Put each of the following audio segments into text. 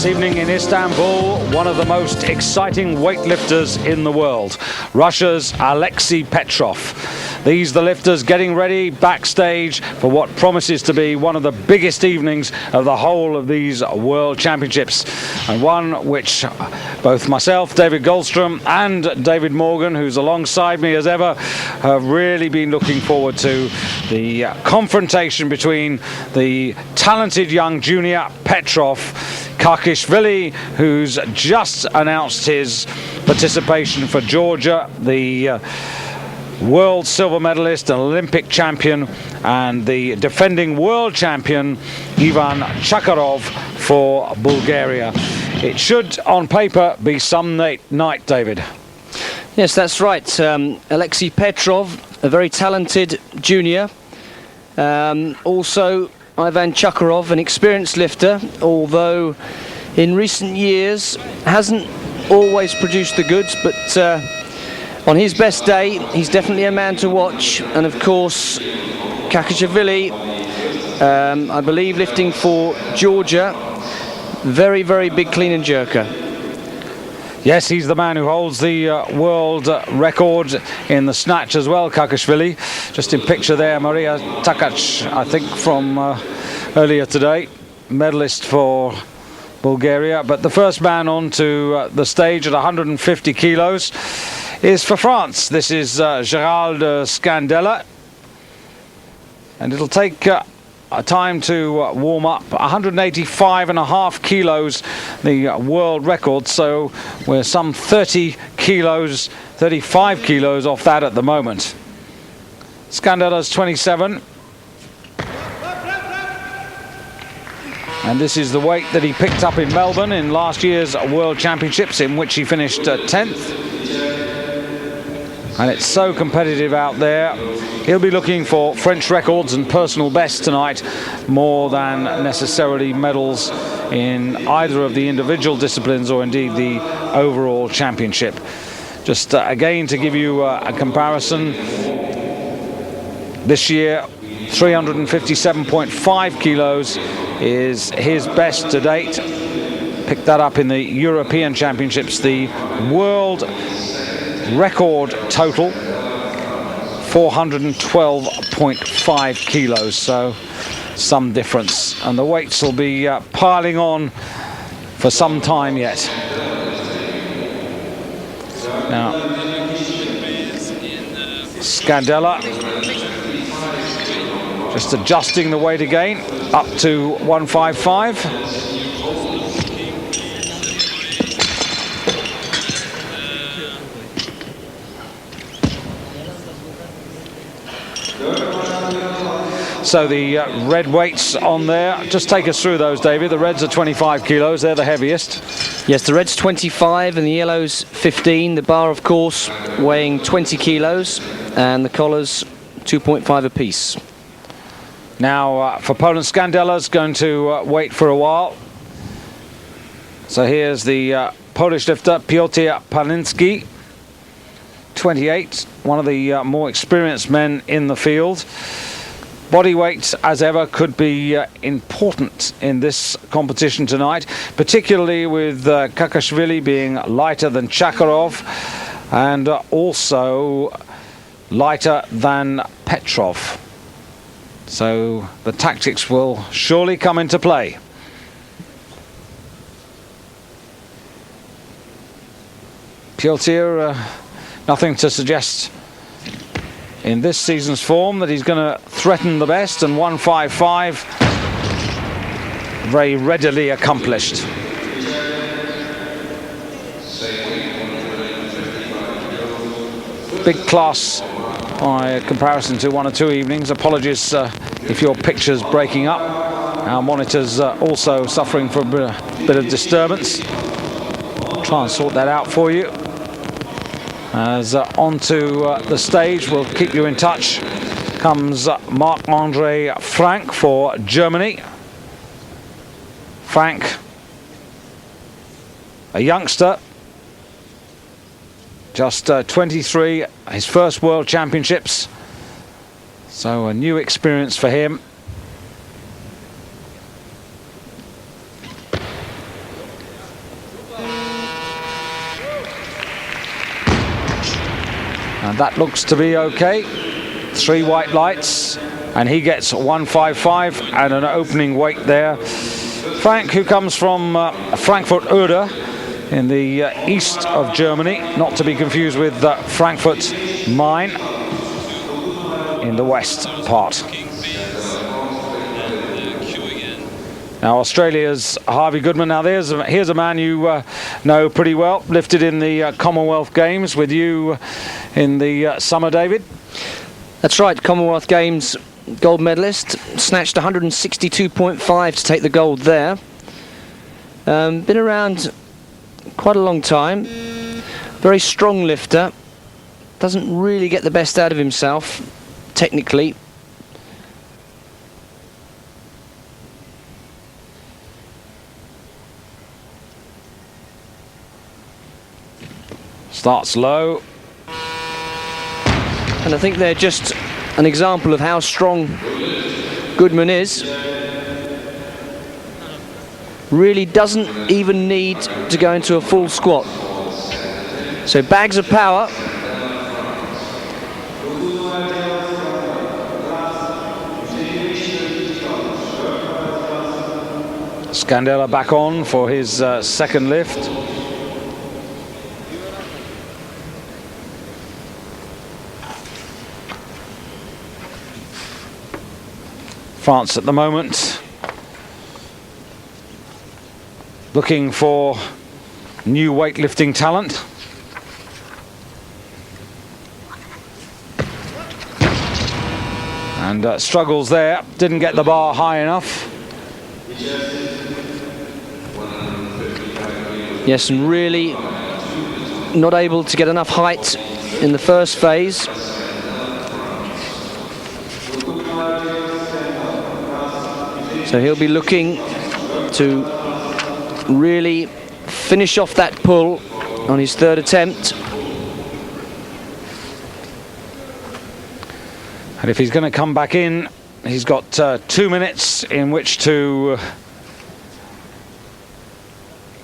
This evening in Istanbul, one of the most exciting weightlifters in the world, Russia's Alexei Petrov. These the lifters getting ready backstage for what promises to be one of the biggest evenings of the whole of these World Championships, and one which both myself, David Goldstrom, and David Morgan, who's alongside me as ever, have really been looking forward to. The confrontation between the talented young junior Petrov, Kakishvili, who's just announced his participation for Georgia, the world silver medalist and Olympic champion, and the defending world champion Ivan Chakarov for Bulgaria. It should, on paper, be some night, David. Yes, that's right. Alexei Petrov, a very talented junior. Also, Ivan Chakarov, an experienced lifter, although in recent years hasn't always produced the goods, but on his best day, he's definitely a man to watch. And of course, Kakishvili, I believe lifting for Georgia, very, very big clean and jerker. Yes, he's the man who holds the world record in the snatch as well, Kakishvili. Just in picture there, Maria Takac, I think, from earlier today, medalist for Bulgaria. But the first man onto the stage at 150 kilos is for France. This is Gerald Scandella. And it'll take a time to warm up. 185.5 kilos, the world record, so we're some 30 kilos, 35 kilos off that at the moment. Scandella's 27. And this is the weight that he picked up in Melbourne in last year's World Championships, in which he finished 10th. And it's so competitive out there. He'll be looking for French records and personal bests tonight, more than necessarily medals in either of the individual disciplines or indeed the overall championship. Just again to give you a comparison, this year 357.5 kilos is his best to date. Picked that up in the European Championships. The world record total 412.5 kilos, so some difference, and the weights will be piling on for some time yet. Now Scandella just adjusting the weight again up to 155. So the red weights on there, just take us through those, David. The reds are 25 kilos, they're the heaviest. Yes, the red's 25 and the yellow's 15. The bar, of course, weighing 20 kilos, and the collars 2.5 apiece. Now for Poland, Scandella's going to wait for a while. So here's the Polish lifter, Piotr Palinski, 28, one of the more experienced men in the field. Body weight, as ever, could be important in this competition tonight, particularly with Kakishvili being lighter than Chakarov and also lighter than Petrov. So the tactics will surely come into play. Piotr, nothing to suggest in this season's form that he's going to threaten the best, and 155 very readily accomplished. Big class by comparison to one or two evenings. Apologies if your picture's breaking up. Our monitor's also suffering from a bit of disturbance. Try and sort that out for you. As onto the stage, we'll keep you in touch, comes Marc-Andre Frank for Germany. Frank, a youngster, just 23, his first World Championships, so a new experience for him. And that looks to be okay. 3 white lights, and he gets 155 and an opening weight there. Frank, who comes from Frankfurt Oder in the east of Germany, not to be confused with Frankfurt Main in the west part. Now Australia's Harvey Goodman. Now here's a man you know pretty well, lifted in the Commonwealth Games with you in the summer, David. That's right, Commonwealth Games gold medalist, snatched 162.5 to take the gold there. Been around quite a long time, very strong lifter, doesn't really get the best out of himself technically. Starts low. And I think they're just an example of how strong Goodman is. Really doesn't even need to go into a full squat. So bags of power. Scandella back on for his second lift. France at the moment looking for new weightlifting talent. And struggles there, didn't get the bar high enough. Yes, and really not able to get enough height in the first phase. So he'll be looking to really finish off that pull on his third attempt. And if he's going to come back in, he's got 2 minutes in which to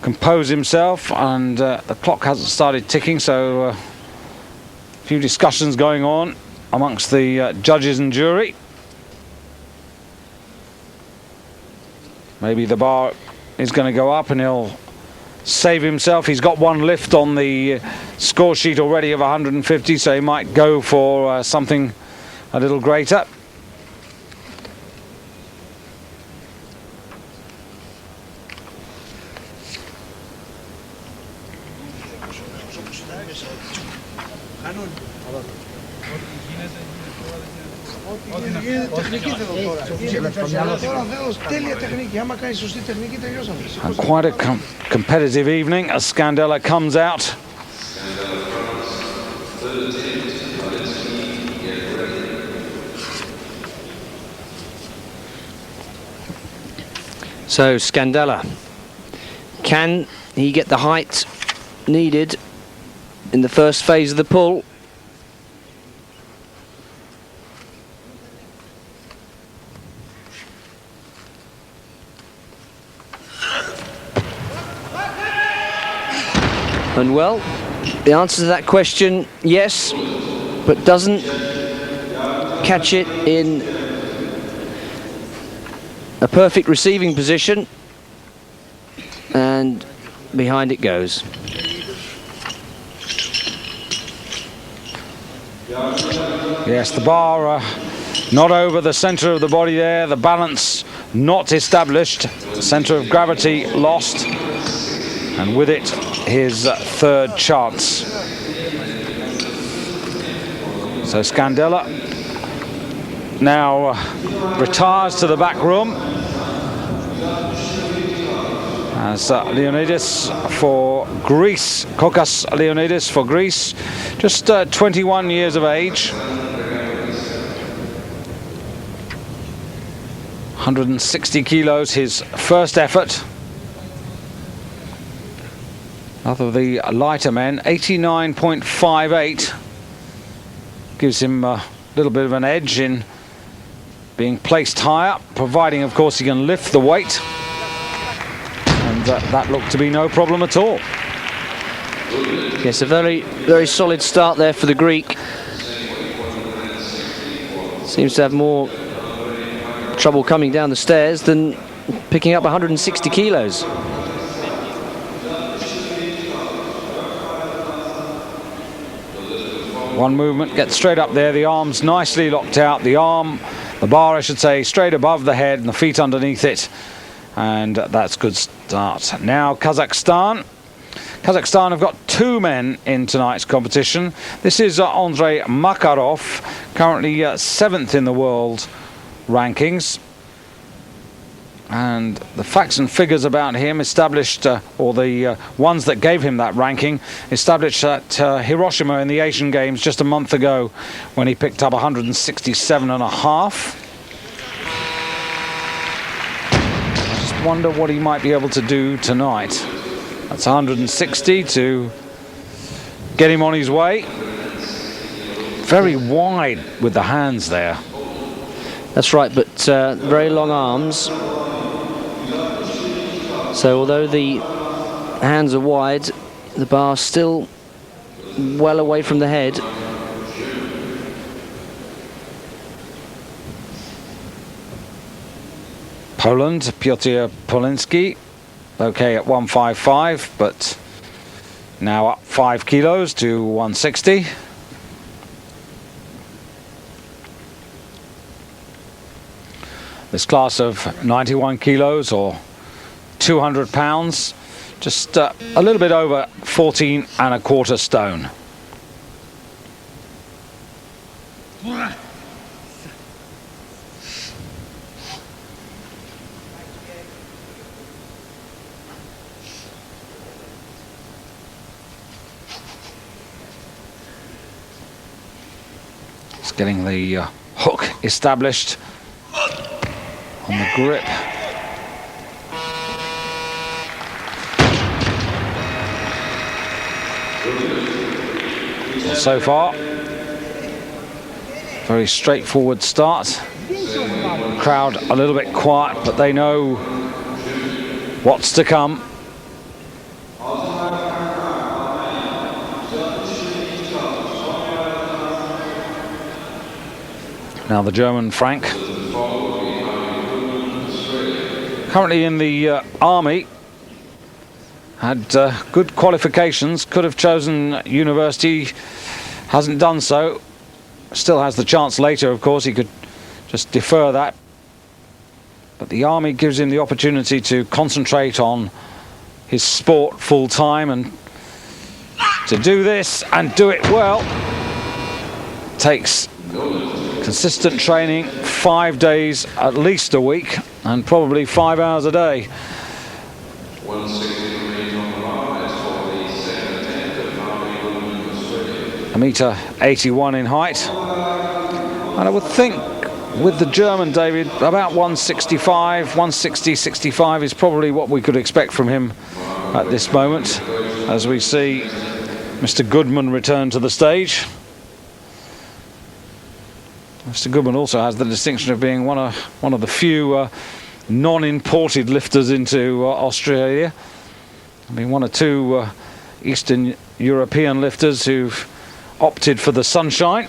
compose himself, and the clock hasn't started ticking, so a few discussions going on amongst the judges and jury. Maybe the bar is going to go up and he'll save himself. He's got one lift on the score sheet already of 150, so he might go for something a little greater. And quite a competitive evening as Scandella comes out. So Scandella, can he get the height needed in the first phase of the pull? And well, the answer to that question, yes, but doesn't catch it in a perfect receiving position, and behind it goes. Yes, the bar not over the center of the body there, the balance not established, center of gravity lost, and with it his third chance. So Scandella now retires to the back room as Leonidis for Greece, Kokas Leonidis for Greece, just 21 years of age. 160 kilos, his first effort. Other the lighter men, 89.58, gives him a little bit of an edge in being placed higher, providing of course he can lift the weight, and that looked to be no problem at all. Yes, a very, very solid start there for the Greek. Seems to have more trouble coming down the stairs than picking up 160 kilos. One movement, gets straight up there, the arms nicely locked out, the bar I should say, straight above the head and the feet underneath it. And that's a good start. Now Kazakhstan. Kazakhstan have got two men in tonight's competition. This is Andrei Makarov, currently 7th in the world rankings. And the facts and figures about him established, or the ones that gave him that ranking, established at Hiroshima in the Asian Games just a month ago when he picked up 167.5. I just wonder what he might be able to do tonight. That's 160 to get him on his way. Very wide with the hands there. That's right, but very long arms. So although the hands are wide, the bar's still well away from the head. Poland, Piotr Poliński, okay at 155, but now up 5 kilos to 160. This class of 91 kilos or 200 pounds, just a little bit over 14¼ stone. Just getting the hook established on the grip. So far, very straightforward start. Crowd a little bit quiet, but they know what's to come. Now the German Frank, currently in the army, had good qualifications, could have chosen university, hasn't done so. Still has the chance later, of course, he could just defer that. But the army gives him the opportunity to concentrate on his sport full time, and to do this and do it well takes consistent training, 5 days at least a week, and probably 5 hours a day. 1.81 in height, and I would think with the German, David, about 165, 160, 65 is probably what we could expect from him at this moment, as we see Mr. Goodman return to the stage. Mr. Goodman also has the distinction of being one of the few non-imported lifters into Australia. I mean, one or two Eastern European lifters who've opted for the sunshine.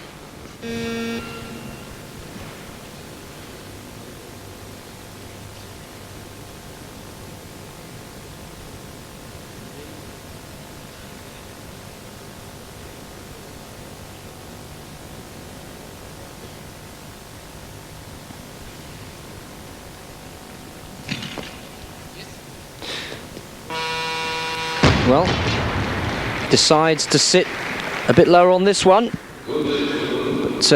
Well, decides to sit a bit lower on this one, but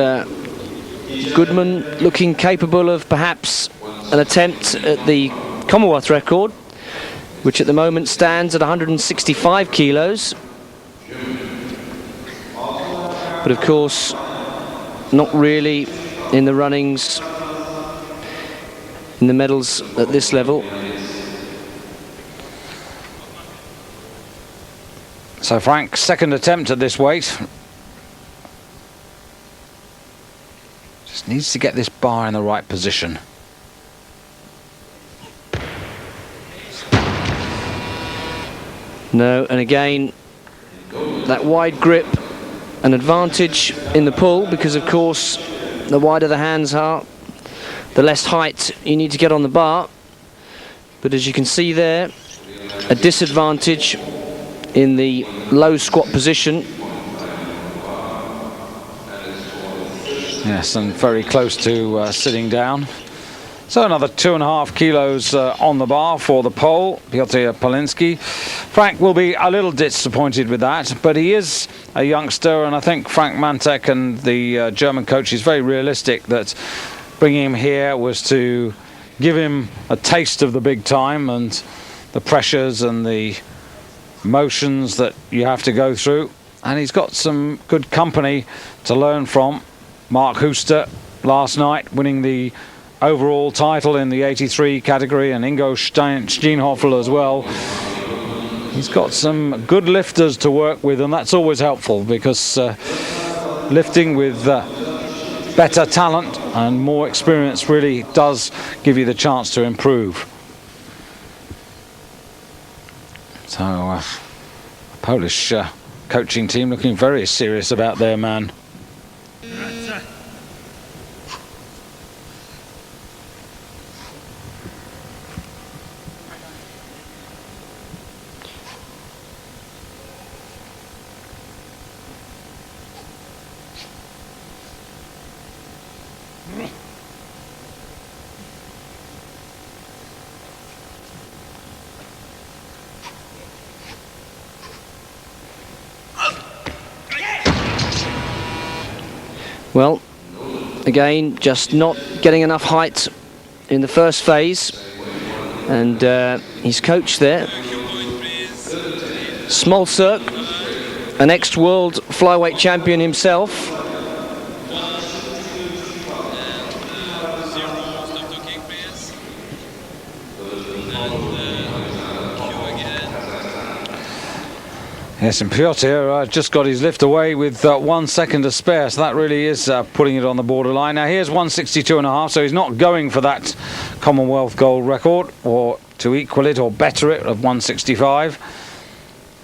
Goodman looking capable of perhaps an attempt at the Commonwealth record, which at the moment stands at 165 kilos. But of course, not really in the runnings, in the medals at this level. So Frank's second attempt at this weight. Just needs to get this bar in the right position. No, and again, that wide grip, an advantage in the pull, because of course the wider the hands are, the less height you need to get on the bar. But as you can see there, a disadvantage in the low squat position. Yes, and very close to sitting down. So another 2.5 kilos on the bar for the Pole, Piotr Poliński. Frank will be a little disappointed with that, but he is a youngster, and I think Frank Mantek and the German coach is very realistic that bringing him here was to give him a taste of the big time and the pressures and the motions that you have to go through. And he's got some good company to learn from. Mark Huster last night winning the overall title in the 83 category, and Ingo Steenhoffel as well. He's got some good lifters to work with, and that's always helpful, because lifting with better talent and more experience really does give you the chance to improve. So a Polish coaching team looking very serious about their man. Well, again, just not getting enough height in the first phase, and his coach there, Smolcerk, an ex-world flyweight champion himself. Yes, and Piotr just got his lift away with 1 second to spare, so that really is putting it on the borderline. Now here's 162.5, so he's not going for that Commonwealth gold record, or to equal it or better it, of 165.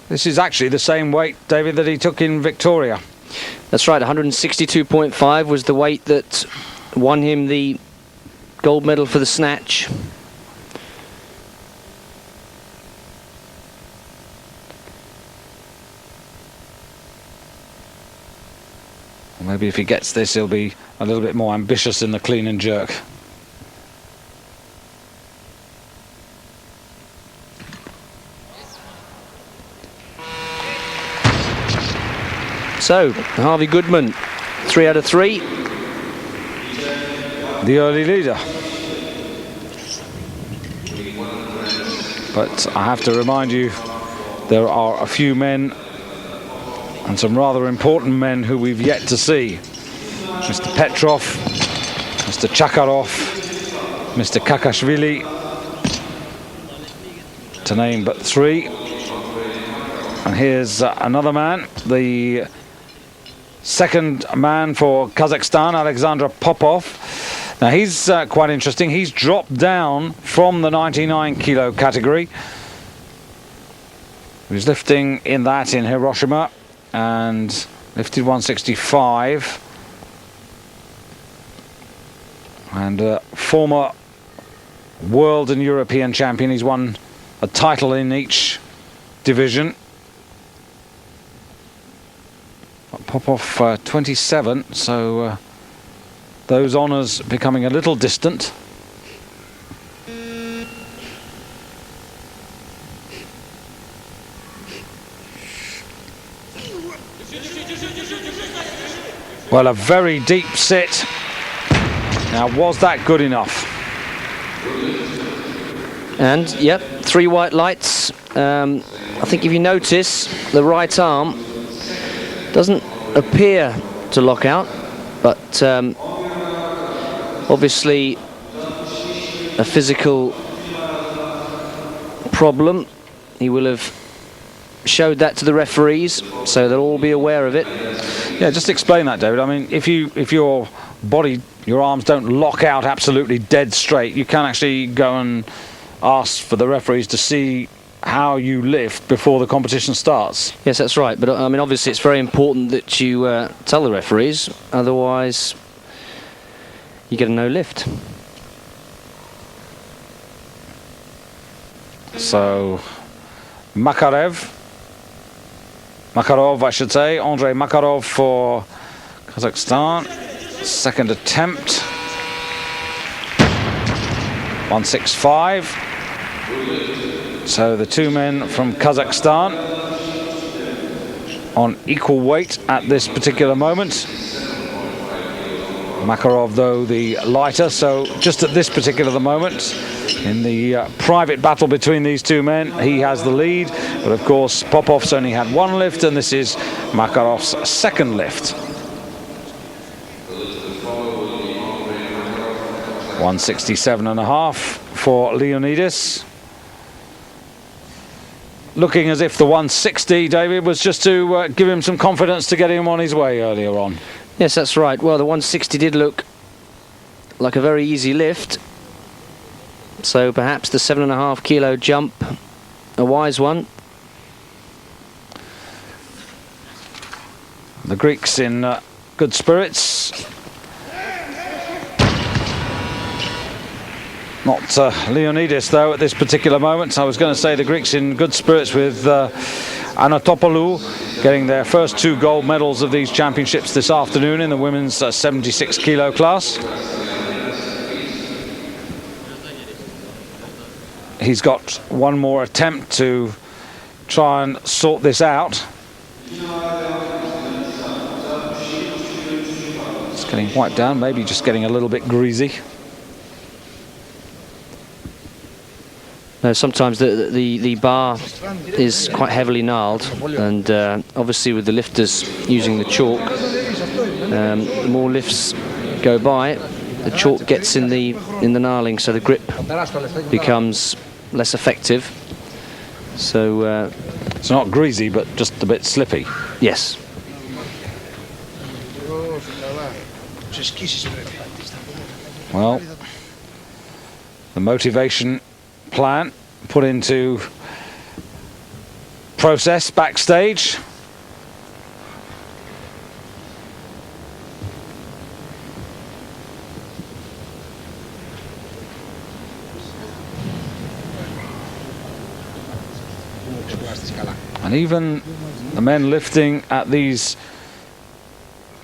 This is actually the same weight, David, that he took in Victoria. That's right, 162.5 was the weight that won him the gold medal for the snatch. Maybe if he gets this, he'll be a little bit more ambitious in the clean and jerk. So, Harvey Goodman, 3 out of 3. The early leader. But I have to remind you, there are a few men, and some rather important men, who we've yet to see. Mr. Petrov, Mr. Chakarov, Mr. Kakashvili, to name but 3. And here's another man, the second man for Kazakhstan, Alexander Popov. Now he's quite interesting. He's dropped down from the 99 kilo category. He was lifting in that in Hiroshima and lifted 165, and former world and European champion. He's won a title in each division. Popov 27, so those honours becoming a little distant. Well, a very deep sit. Now, was that good enough? And, yep, 3 white lights. I think if you notice, the right arm doesn't appear to lock out, but obviously a physical problem. He will have showed that to the referees, so they'll all be aware of it. Yeah, just explain that, David. I mean, if your body, your arms don't lock out absolutely dead straight, you can actually go and ask for the referees to see how you lift before the competition starts. Yes, that's right. But I mean, obviously, it's very important that you tell the referees. Otherwise, you get a no lift. So, Makarov, I should say, Andrei Makarov for Kazakhstan. Second attempt. 165. So the two men from Kazakhstan on equal weight at this particular moment. Makarov, though, the lighter, so just at this particular moment, in the private battle between these two men, he has the lead. But of course, Popov's only had one lift, and this is Makarov's second lift. 167.5 for Leonidas. Looking as if the 160, David, was just to give him some confidence to get him on his way earlier on. Yes, that's right. Well, the 160 did look like a very easy lift. So perhaps the 7.5 kilo jump, a wise one. The Greeks in good spirits. Not Leonidas, though, at this particular moment. I was going to say the Greeks in good spirits with Anatopoulou getting their first 2 gold medals of these championships this afternoon in the women's 76 kilo class. He's got one more attempt to try and sort this out. It's getting wiped down, maybe just getting a little bit greasy. No, sometimes the bar is quite heavily gnarled, and obviously with the lifters using the chalk, the more lifts go by, the chalk gets in the gnarling, so the grip becomes less effective. So it's not greasy, but just a bit slippy. Yes. Well, the motivation plan put into process backstage. And even the men lifting at these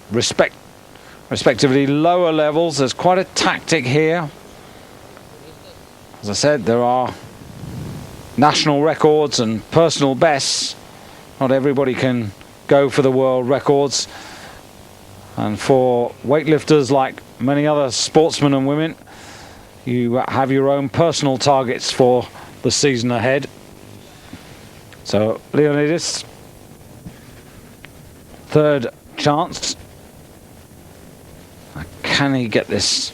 respectively lower levels, there's quite a tactic here. As I said, there are national records and personal bests. Not everybody can go for the world records. And for weightlifters, like many other sportsmen and women, you have your own personal targets for the season ahead. So Leonidas, third chance. Can he get this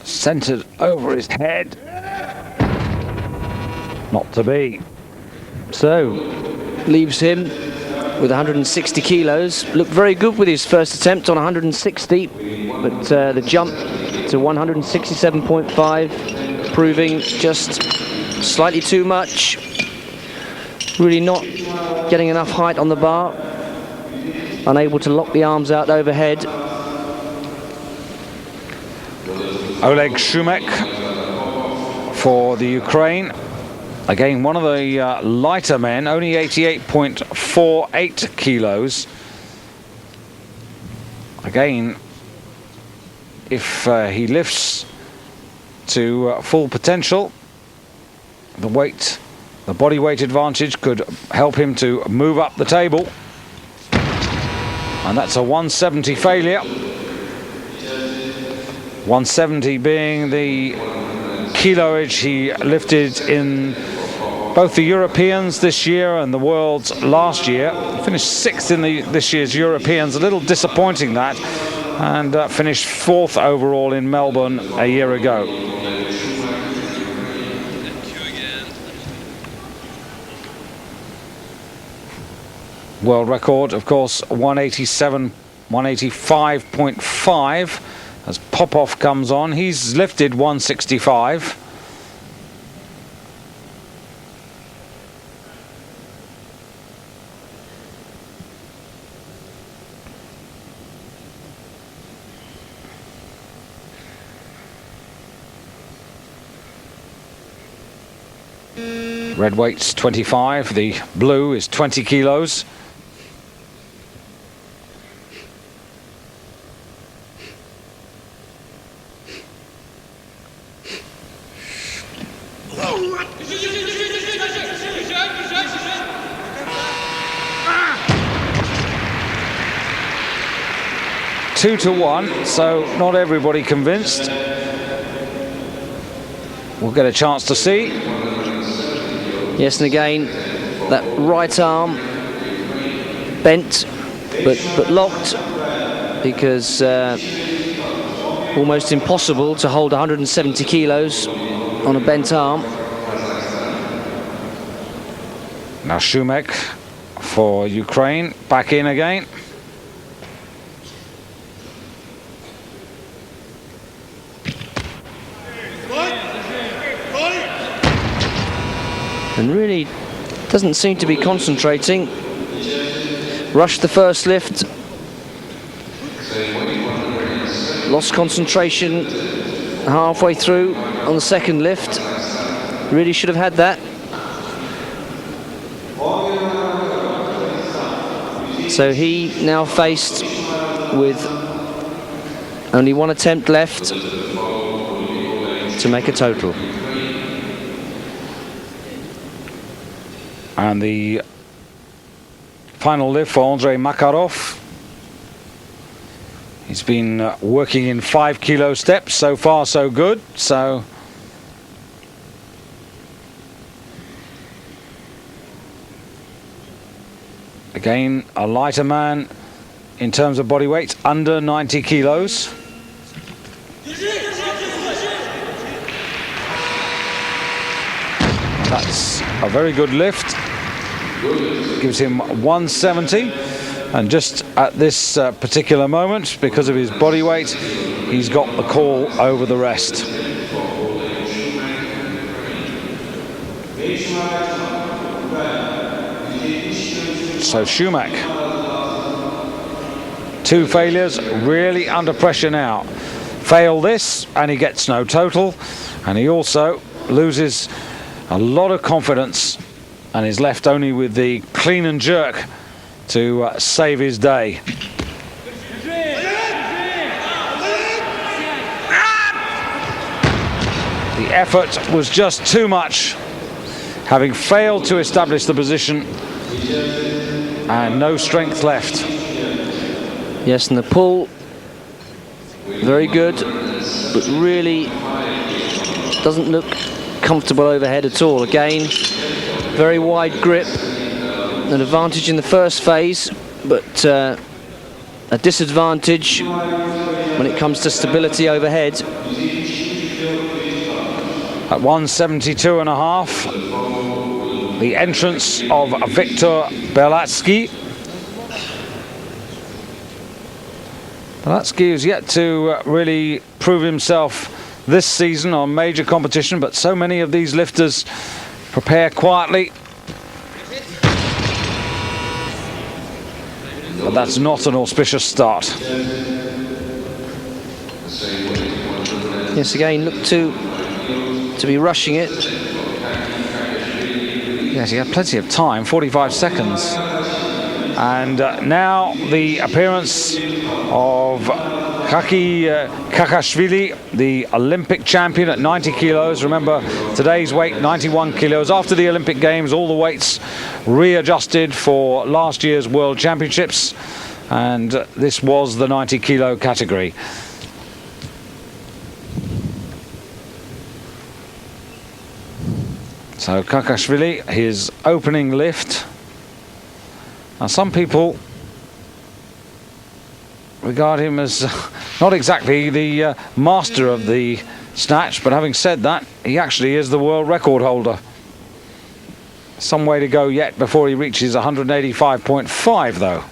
centered over his head? Not to be. So leaves him with 160 kilos. Looked very good with his first attempt on 160, but the jump to 167.5 proving just slightly too much. Really not getting enough height on the bar. Unable to lock the arms out overhead. Oleg Shumek for the Ukraine. Again, one of the lighter men, only 88.48 kilos. Again, if he lifts to full potential, the body weight advantage could help him to move up the table. And that's a 170 failure. 170 being the kiloage he lifted in both the Europeans this year and the Worlds last year. He finished 6th in this year's Europeans, a little disappointing that, and finished 4th overall in Melbourne a year ago. World record, of course, 185.5. As Popov comes on, he's lifted 165. Red weight's 25, the blue is 20 kilos. Two to one, so not everybody convinced. We'll get a chance to see. Yes, and again, that right arm bent, but locked, because almost impossible to hold 170 kilos on a bent arm. Now Shumek for Ukraine, back in again. And really doesn't seem to be concentrating. Rushed the first lift. Lost concentration halfway through on the second lift. Really should have had that. So he now faced with only one attempt left to make a total. And the final lift for Andrei Makarov. He's been working in 5 kilo steps. So far so good. So again, a lighter man in terms of body weight, under 90 kilos. That's a very good lift. Gives him 170, and just at this particular moment, because of his body weight, he's got the call over the rest. So Shumek, 2 failures, really under pressure now. Fail this and he gets no total, and he also loses a lot of confidence and is left only with the clean and jerk to save his day. The effort was just too much, having failed to establish the position and no strength left. Yes, and the pull, very good, but really doesn't look comfortable overhead at all. Again, very wide grip, an advantage in the first phase, but a disadvantage when it comes to stability overhead. At 172.5, the entrance of Victor Belatsky. Belatsky is yet to really prove himself this season on major competition, but so many of these lifters prepare quietly. But that's not an auspicious start. Yes, again, look to be rushing it. Yes, he had plenty of time, 45 seconds. And now the appearance of Kaki Kakashvili, the Olympic champion at 90 kilos. Remember, today's weight, 91 kilos. After the Olympic Games, all the weights readjusted for last year's World Championships. And this was the 90 kilo category. So Kakashvili, his opening lift. Now some people regard him as not exactly the master of the snatch, but having said that, he actually is the world record holder. Some way to go yet before he reaches 185.5 though.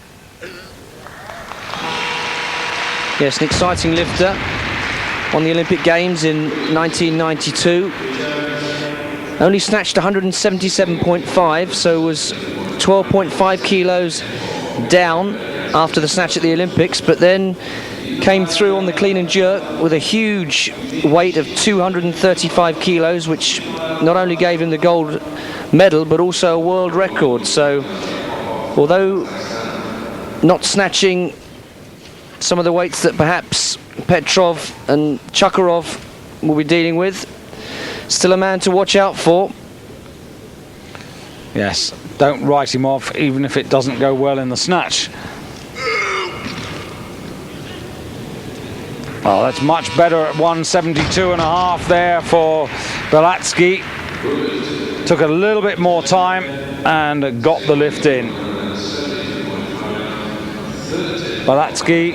Yes, an exciting lifter. Won the Olympic Games in 1992. Only snatched 177.5, so was 12.5 kilos down after the snatch at the Olympics, but then came through on the clean and jerk with a huge weight of 235 kilos, which not only gave him the gold medal, but also a world record. So, although not snatching some of the weights that perhaps Petrov and Chukharov will be dealing with, still a man to watch out for. Yes, don't write him off, even if it doesn't go well in the snatch. Oh, that's much better at 172.5 there for Bielatsky. Took a little bit more time and got the lift in. Bielatsky,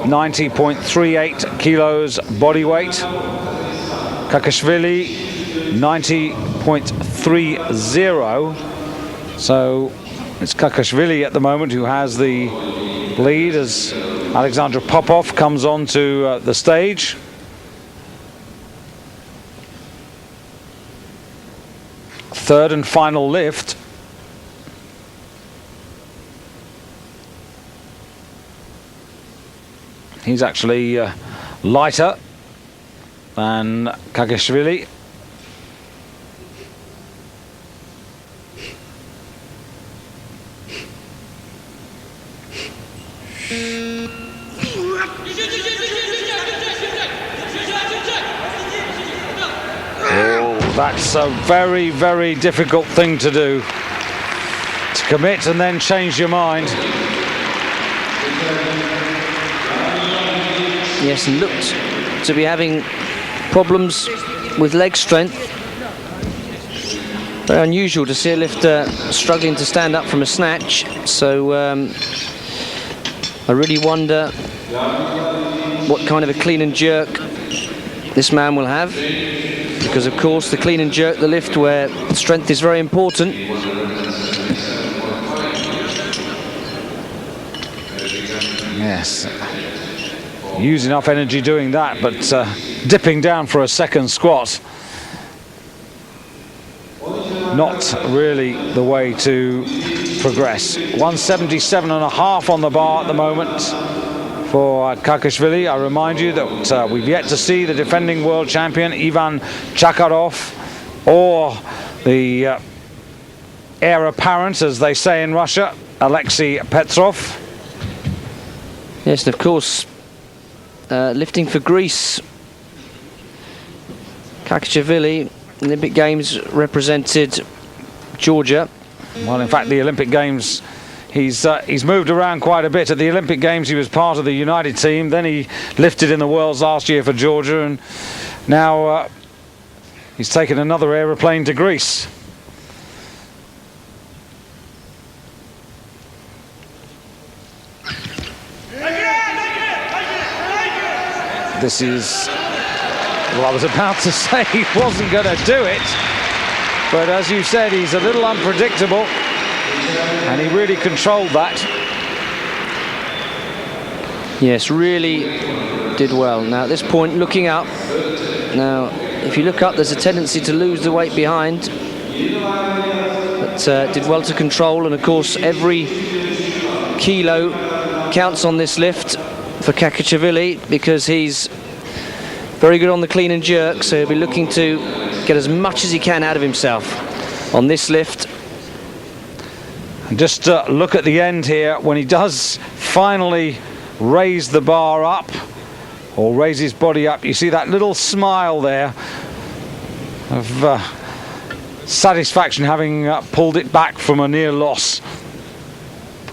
90.38 kilos body weight. Kakashvili, 90.30. So it's Kakashvili at the moment who has the lead as Alexander Popov comes onto the stage. Third and final lift. He's actually lighter than Kakashvili. That's a very, very difficult thing to do, to commit and then change your mind. Yes, and looked to be having problems with leg strength. Very unusual to see a lifter struggling to stand up from a snatch. So I really wonder what kind of a clean and jerk this man will have. Because of course the clean and jerk, the lift where strength is very important. Yes, use enough energy doing that, but dipping down for a second squat, not really the way to progress. 177.5 on the bar at the moment for Kakashvili. I remind you that we've yet to see the defending world champion Ivan Chukharov, or the heir apparent, as they say in Russia, Alexei Petrov. Yes, and of course, lifting for Greece, Kakashvili, Olympic Games represented Georgia. Well, in fact, the Olympic Games, he's moved around quite a bit. At the Olympic Games, he was part of the United team. Then he lifted in the Worlds last year for Georgia, and now he's taken another aeroplane to Greece. This is, well, I was about to say he wasn't going to do it, but as you said, he's a little unpredictable. And he really controlled that. Yes, really did well. Now at this point, looking up. Now, if you look up, there's a tendency to lose the weight behind. But did well to control, and of course, every kilo counts on this lift for Kakashvili, because he's very good on the clean and jerk, so he'll be looking to get as much as he can out of himself on this lift. And just look at the end here, when he does finally raise the bar up, or raise his body up, you see that little smile there of satisfaction, having pulled it back from a near loss.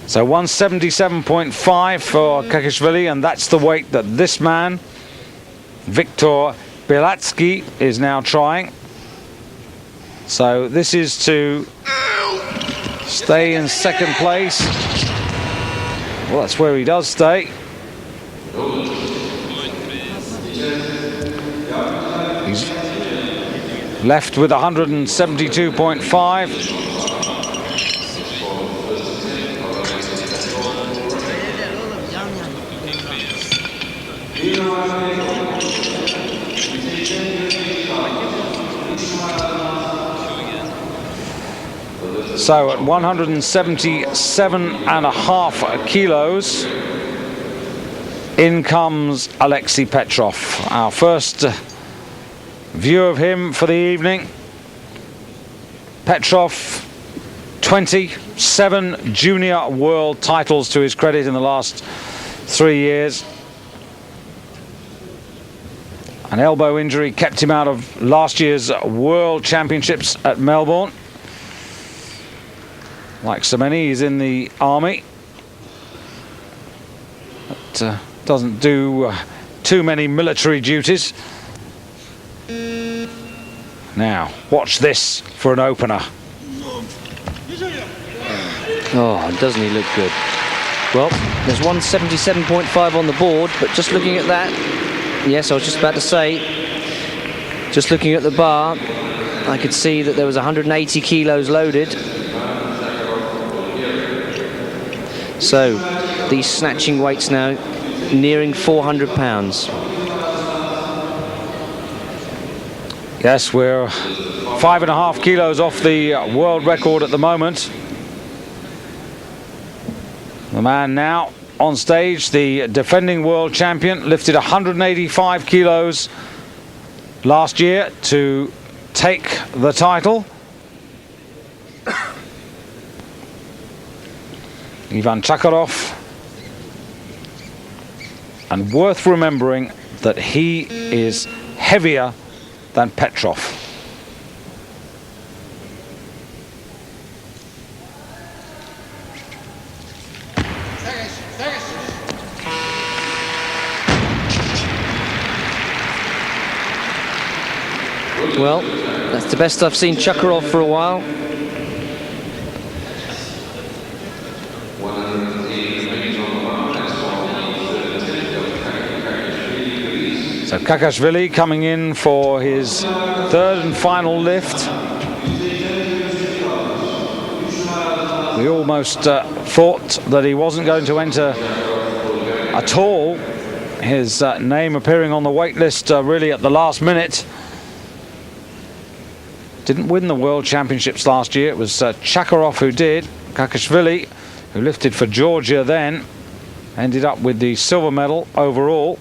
So 177.5 for Kakashvili, and that's the weight that this man, Viktor Bielatsky, is now trying. So this is to stay in second place. Well, that's where he does stay. He's left with 172.5. So at 177.5 kilos, in comes Alexei Petrov. Our first view of him for the evening. Petrov, 27 junior world titles to his credit in the last 3 years. An elbow injury kept him out of last year's World Championships at Melbourne. Like so many, he's in the army. But doesn't do too many military duties. Now, watch this for an opener. Oh, doesn't he look good? Well, there's 177.5 on the board, but just looking at that, yes, I was just about to say, just looking at the bar, I could see that there was 180 kilos loaded. So, these snatching weights now nearing 400 pounds. Yes, we're 5.5 kilos off the world record at the moment. The man now on stage, the defending world champion, lifted 185 kilos last year to take the title. Ivan Chakarov. And worth remembering that he is heavier than Petrov. Well, that's the best I've seen Chakarov for a while. So Kakashvili coming in for his third and final lift. We almost thought that he wasn't going to enter at all. His name appearing on the wait list really at the last minute. Didn't win the World Championships last year. It was Chakarov who did. Kakashvili, who lifted for Georgia then, ended up with the silver medal overall.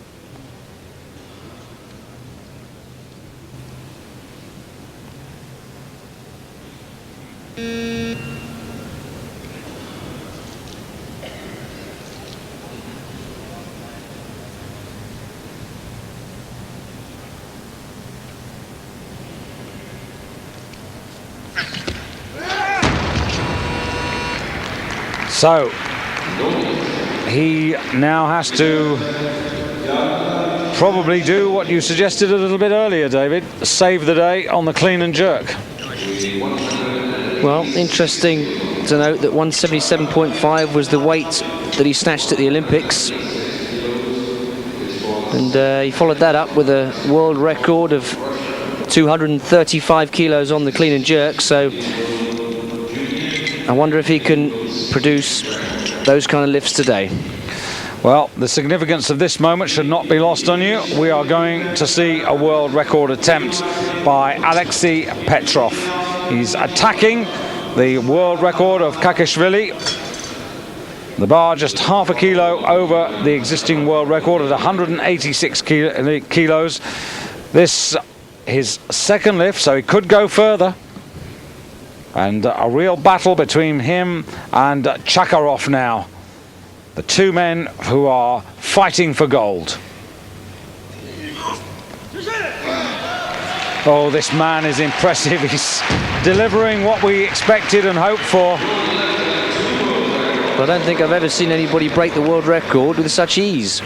So he now has to probably do what you suggested a little bit earlier, David, save the day on the clean and jerk. Well, interesting to note that 177.5 was the weight that he snatched at the Olympics. And he followed that up with a world record of 235 kilos on the clean and jerk. So I wonder if he can produce those kind of lifts today. Well, the significance of this moment should not be lost on you. We are going to see a world record attempt by Alexei Petrov. He's attacking the world record of Kakashvili. The bar just half a kilo over the existing world record at 186 kilos. This his second lift, so he could go further. And a real battle between him and Chakarov now. The two men who are fighting for gold. Oh, this man is impressive. He's delivering what we expected and hoped for. I don't think I've ever seen anybody break the world record with such ease.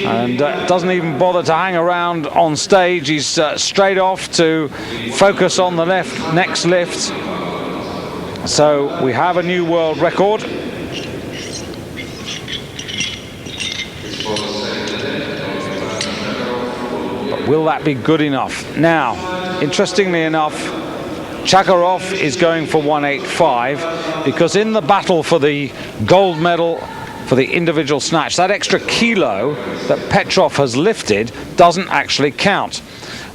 And doesn't even bother to hang around on stage. He's straight off to focus on the next lift. So we have a new world record. But will that be good enough? Now, interestingly enough, Chakarov is going for 185 because in the battle for the gold medal for the individual snatch, that extra kilo that Petrov has lifted doesn't actually count.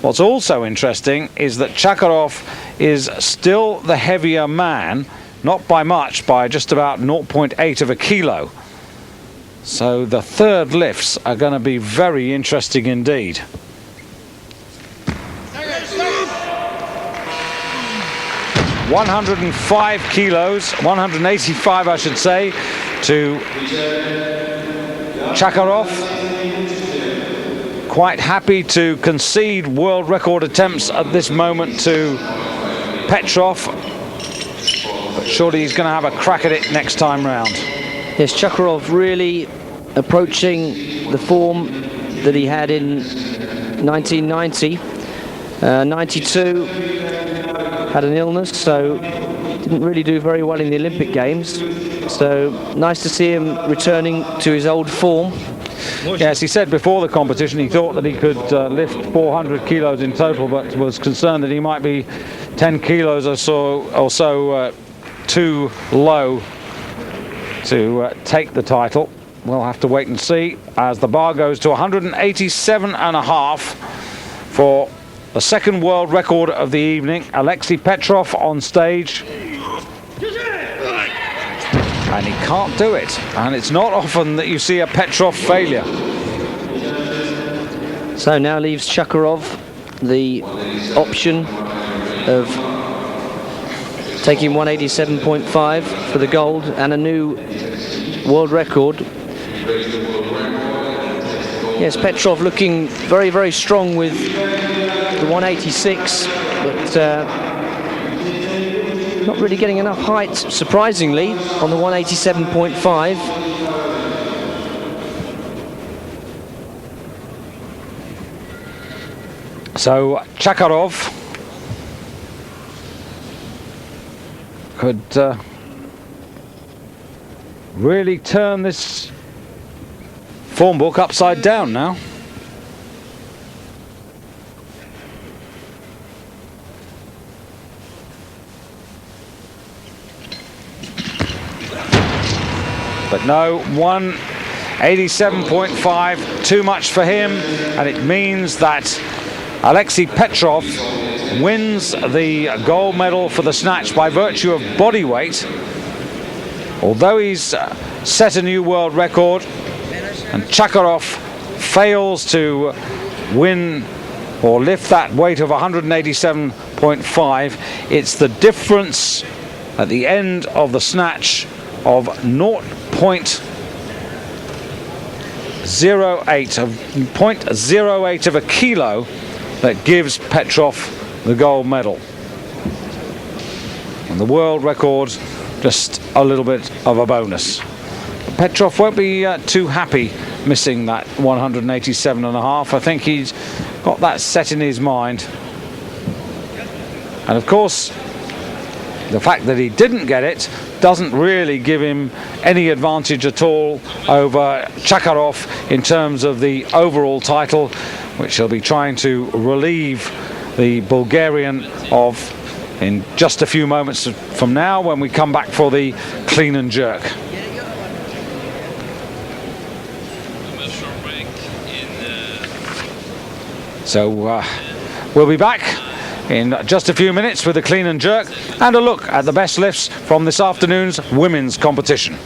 What's also interesting is that Chakarov is still the heavier man not by much, by just about 0.8 of a kilo. So the third lifts are going to be very interesting indeed. $105 kilos, 185 I should say, to Chakharov. Quite happy to concede world record attempts at this moment to Petrov, but surely he's going to have a crack at it next time round. Yes, Chakharov really approaching the form that he had in 1990. 92 had an illness, so didn't really do very well in the Olympic Games. So nice to see him returning to his old form. Yes, he said before the competition he thought that he could lift 400 kilos in total, but was concerned that he might be 10 kilos or so too low to take the title. We'll have to wait and see as the bar goes to 187.5 for the second world record of the evening. Alexei Petrov on stage. And he can't do it. And it's not often that you see a Petrov failure. So now leaves Chakharov the option of taking 187.5 for the gold and a new world record. Yes, Petrov looking very, very strong with the 186, but not really getting enough height, surprisingly, on the 187.5. So Chakharov could really turn this form book upside down now. But no, 187.5, too much for him, and it means that Alexei Petrov wins the gold medal for the snatch by virtue of body weight. Although he's set a new world record, and Chakharov fails to win or lift that weight of 187.5, it's the difference at the end of the snatch of 0.08 of a kilo that gives Petrov the gold medal. And the world record just a little bit of a bonus. Petrov won't be too happy missing that 187.5. I think he's got that set in his mind. And of course, the fact that he didn't get it doesn't really give him any advantage at all over Chakharov in terms of the overall title, which he'll be trying to relieve the Bulgarian of in just a few moments from now when we come back for the clean and jerk. So we'll be back in just a few minutes with the clean and jerk and a look at the best lifts from this afternoon's women's competition.